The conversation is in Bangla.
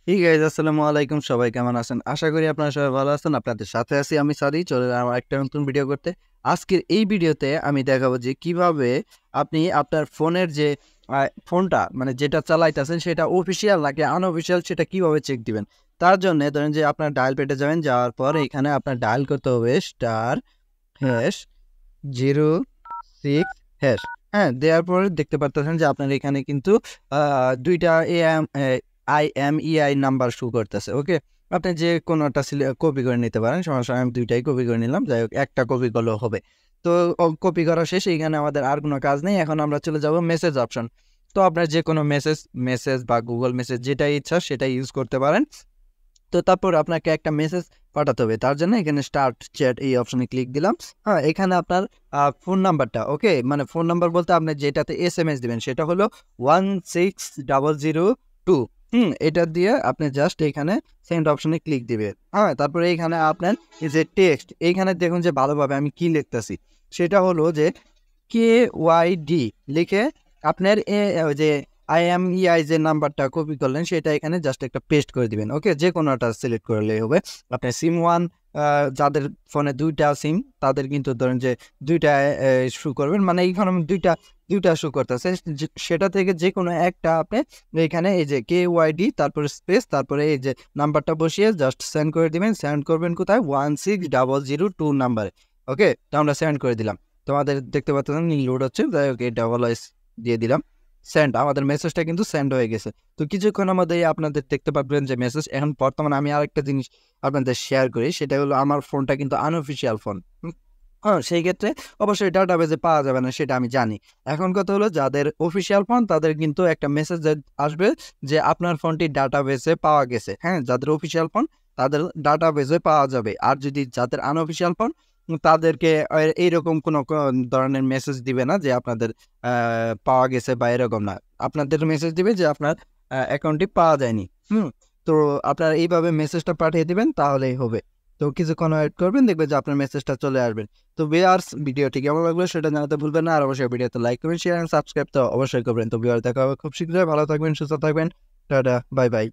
এই গাইজ আসসালামু আলাইকুম, সবাই কেমন আছেন? আশা করি আপনারা সবাই ভালো আছেন। আপনাদের সাথে আছি আমি সাদি। চলে এলাম আমার একটা নতুন ভিডিও করতে। আজকের এই ভিডিওতে আমি দেখাবো যে কিভাবে আপনি আপনার ফোনের যে ফোনটা মানে যেটা চালাইতেছেন সেটা অফিসিয়াল নাকি আনঅফিসিয়াল সেটা কিভাবে চেক দিবেন। তার জন্য ধরেন যে আপনার ডায়াল পেটে যাবেন, যাওয়ার পর এখানে আপনার ডায়াল করতে হবে স্টার হ্যাশ 06 হ্যাশ। হ্যাঁ, দেওয়ার পরে দেখতে পারতেছেন যে আপনার এখানে কিন্তু দুইটা IMEI নাম্বার শো করতেছে। ওকে, আপনি যে কোনোটা কপি করে নিতে পারেন, সমস্যা আমি দুইটাই কপি করে নিলাম। যাই হোক, একটা কপি করলেও হবে। তো কপি করা শেষ, এইখানে আমাদের আর কোনো কাজ নেই। এখন আমরা চলে যাব মেসেজ অপশন। তো আপনার যে কোনো মেসেজ মেসেজ বা গুগল মেসেজ যেটাই ইচ্ছা সেটাই ইউজ করতে পারেন। তো তারপর আপনাকে একটা মেসেজ পাঠাতে হবে, তার জন্য এখানে স্টার্ট চ্যাট এই অপশনে ক্লিক দিলাম। হ্যাঁ, এখানে আপনার ফোন নাম্বারটা, ওকে, মানে ফোন নাম্বার বলতে আপনি যেটাতে SMS দিবেন সেটা হলো 16002। এটা দিয়ে আপনি জাস্ট এখানে সেন্ড অপশনে ক্লিক দিবে। হ্যাঁ, তারপরে এইখানে আপনার এই যে টেক্সট, এইখানে দেখুন যে ভালোভাবে আমি কি লিখতেছি। সেটা হলো যে KYD লিখে আপনার ওই যে IMEI যে নাম্বারটা কপি করলেন সেটা এখানে জাস্ট একটা পেস্ট করে দিবেন। ওকে, যে কোনোটা সিলেক্ট করলেই হবে। আপনার সিম ওয়ান, যাদের ফোনে দুইটা সিম তাদের কিন্তু ধরেন যে দুইটা শু করবেন, মানে এইখানে দুইটা শু করতেছে, সেটা থেকে যে কোনো একটা আপনি এখানে এই যে KYD তারপরে স্পেস তারপরে এই যে নাম্বারটা বসিয়ে জাস্ট সেন্ড করে দিবেন। সেন্ড করবেন কোথায়? 16002 নাম্বারে। ওকে, তো আমরা সেন্ড করে দিলাম। তোমাদের দেখতে পাচ্ছেন লোড হচ্ছে, যাই হোক এই ডাবল এস দিয়ে দিলাম। সেন্ড, আমাদের মেসেজটা কিন্তু সেন্ড হয়ে গেছে। তো কিছুক্ষণের মধ্যেই আপনাদের দেখতে পাবেন যে মেসেজ। এখন বর্তমানে আমি আরেকটা জিনিস আপনাদের শেয়ার করি, সেটা হলো আমার ফোনটা কিন্তু আনঅফিসিয়াল ফোন। হ্যাঁ, সেই ক্ষেত্রে অবশ্যই ডাটাবেজে পাওয়া যাবে না, সেটা আমি জানি। এখন কথা হলো যাদের অফিসিয়াল ফোন তাদের কিন্তু একটা মেসেজ আসবে যে আপনার ফোনটি ডাটাবেজে পাওয়া গেছে। হ্যাঁ, যাদের অফিসিয়াল ফোন তাদের ডাটাবেজে পাওয়া যাবে। আর যদি যাদের আনঅফিসিয়াল ফোন তাদেরকে এইরকম কোনো ধরনের মেসেজ দিবে না যে আপনাদের পাওয়া গেছে বা এরকম না। আপনাদের মেসেজ দিবে যে আপনার অ্যাকাউন্টটি পাওয়া যায়নি। তো আপনারা এইভাবে মেসেজটা পাঠিয়ে দিবেন, তাহলেই হবে। তো কিছুক্ষণ ওয়েট করবেন, দেখবেন যে আপনার মেসেজটা চলে আসবেন। তো ভিউয়ার্স, ভিডিওটি কেমন লাগলো সেটা জানাতে ভুলবেন না। আর অবশ্যই ভিডিওতে লাইক করবেন, শেয়ার এন্ড সাবস্ক্রাইব তো অবশ্যই করবেন। তো ভিউয়ার দেখা হবে খুব শীঘ্রই। ভালো থাকবেন, সুস্থ থাকবেন। Tata, bye bye.